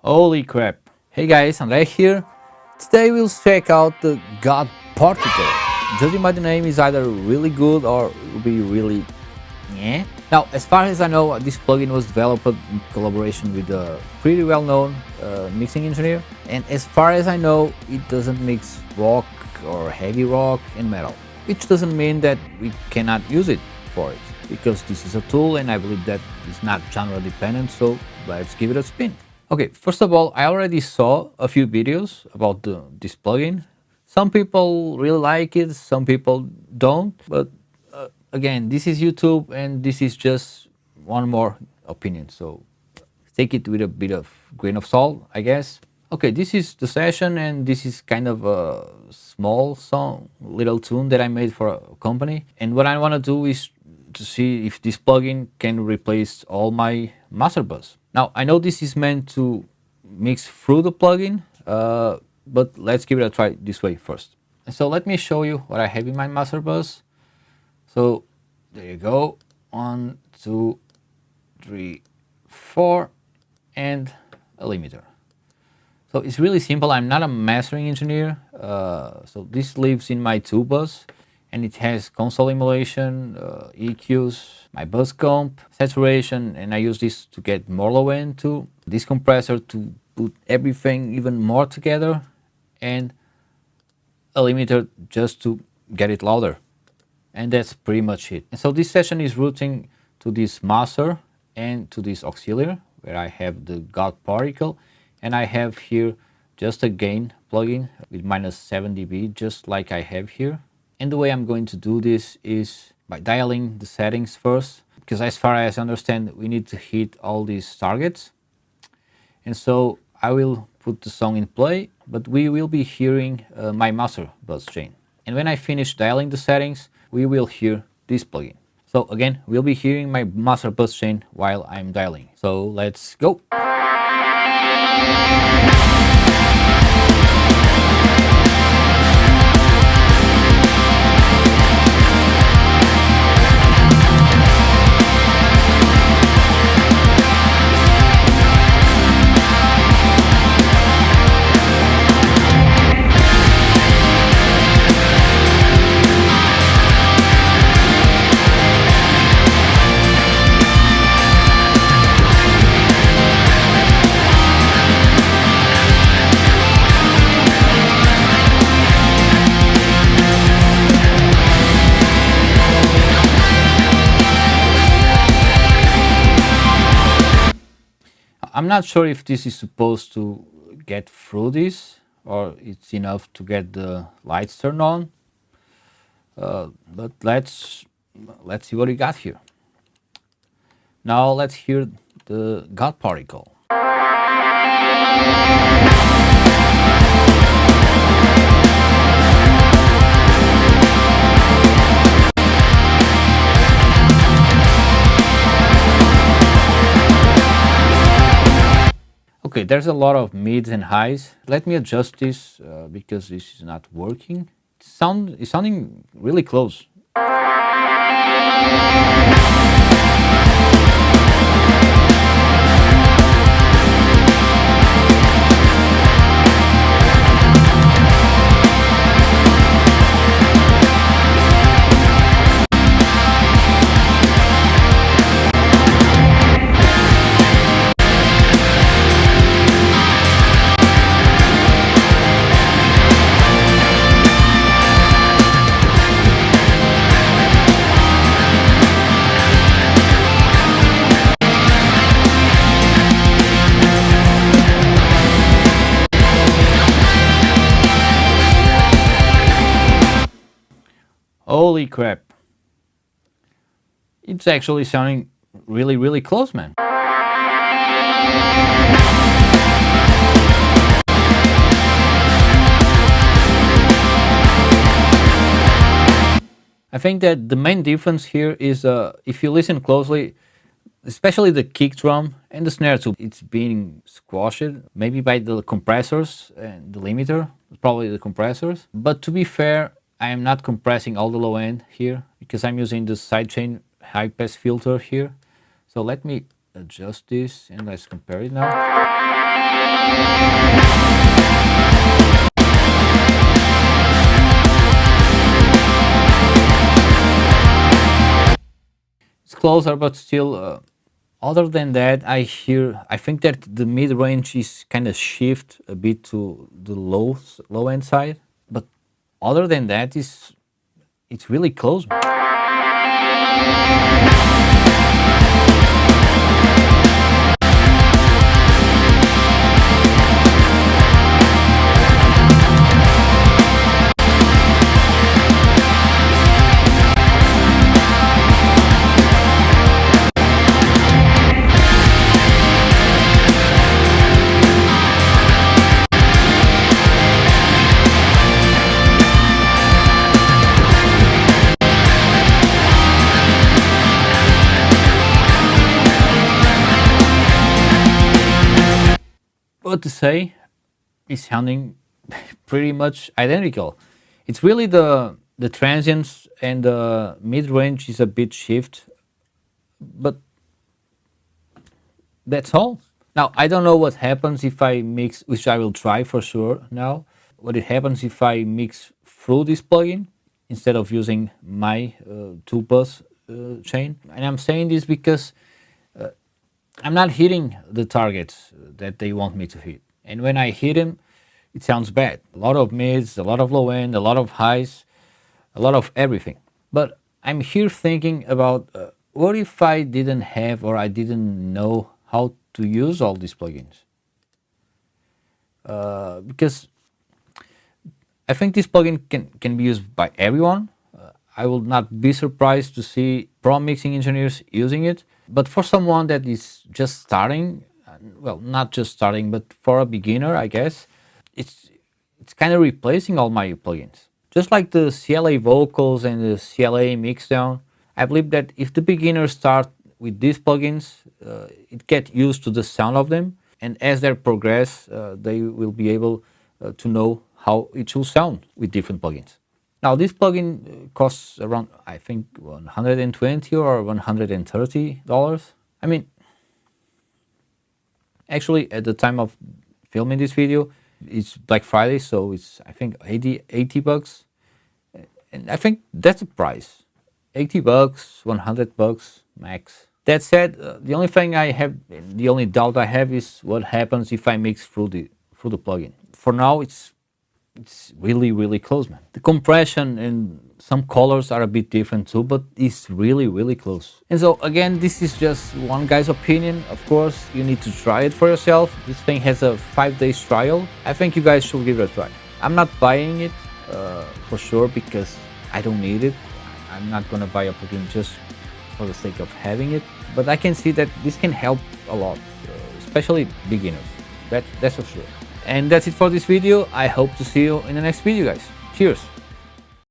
Holy crap. Hey guys, Andre here. Today we'll check out the God particle. Judging by the name, is either really good or will be really yeah. Now, as far as I know, this plugin was developed in collaboration with a pretty well-known mixing engineer. And as far as I know, it doesn't mix rock or heavy rock and metal. Which doesn't mean that we cannot use it for it, because this is a tool and I believe that it's not genre dependent, so let's give it a spin. Okay, first of all, I already saw a few videos about this plugin. Some people really like it, some people don't, but again, this is YouTube and this is just one more opinion, so take it with a bit of grain of salt, I guess. Okay, this is the session and this is kind of a small song, little tune that I made for a company. And what I want to do is to see if this plugin can replace all my master bus. Now, I know this is meant to mix through the plugin, but let's give it a try this way first. And so let me show you what I have in my master bus. So there you go, 1, 2, 3, 4, and a limiter. So it's really simple. I'm not a mastering engineer, so this lives in my 2 bus, and it has console emulation, EQs, my bus comp, saturation, and I use this to get more low end too, this compressor to put everything even more together, and a limiter just to get it louder. And that's pretty much it. And so this session is routing to this master and to this auxiliary, where I have the God particle, and I have here just a gain plugin with -7 dB, just like I have here. And the way I'm going to do this is by dialing the settings first, because as far as I understand, we need to hit all these targets. And so I will put the song in play, but we will be hearing my master bus chain. And when I finish dialing the settings, we will hear this plugin. So again, we'll be hearing my master bus chain while I'm dialing. So let's go. I'm not sure if this is supposed to get through this or it's enough to get the lights turned on, but let's see what we got here. Now let's hear the God particle. Okay, there's a lot of mids and highs. Let me adjust this because this is not working. It's sounding really close. Holy crap. It's actually sounding really close, man. I think that the main difference here is if you listen closely, especially the kick drum and the snare too, it's being squashed maybe by the compressors and the limiter, probably the compressors. But to be fair, I am not compressing all the low end here because I'm using the sidechain high pass filter here. So let me adjust this and let's compare it now. It's closer, but still, other than that, I think that the mid-range is kind of shift a bit to the low end side, but other than that, it's really close. What to say, is sounding pretty much identical. It's really the transients and the mid range is a bit shift, but that's all. Now I don't know what happens if I mix, which I will try for sure now. What it happens if I mix through this plugin instead of using my two bus chain. And I'm saying this because I'm not hitting the targets that they want me to hit. And when I hit them, it sounds bad. A lot of mids, a lot of low end, a lot of highs, a lot of everything. But I'm here thinking about what if I didn't have or I didn't know how to use all these plugins? Because I think this plugin can be used by everyone. I will not be surprised to see pro mixing engineers using it. But for someone that is just starting, well, not just starting, but for a beginner, I guess, it's kind of replacing all my plugins. Just like the CLA vocals and the CLA mixdown, I believe that if the beginners start with these plugins, it get used to the sound of them, and as they progress, they will be able to know how it should sound with different plugins. Now this plugin costs around, I think, $120 or $130. I mean, actually at the time of filming this video, it's Black Friday, so it's, I think, 80 bucks. And I think that's the price. 80 bucks, 100 bucks max. That said, the only thing I have, the only doubt I have is what happens if I mix through the plugin. For now, it's really close, man. The compression and some colors are a bit different too, but it's really close. And so again, this is just one guy's opinion. Of course, you need to try it for yourself. This thing has a 5-day trial. I think you guys should give it a try. I'm not buying it for sure because I don't need it. I'm not gonna buy a plugin just for the sake of having it, but I can see that this can help a lot, especially beginners. That's for sure. And that's it for this video. I hope to see you in the next video, guys. Cheers!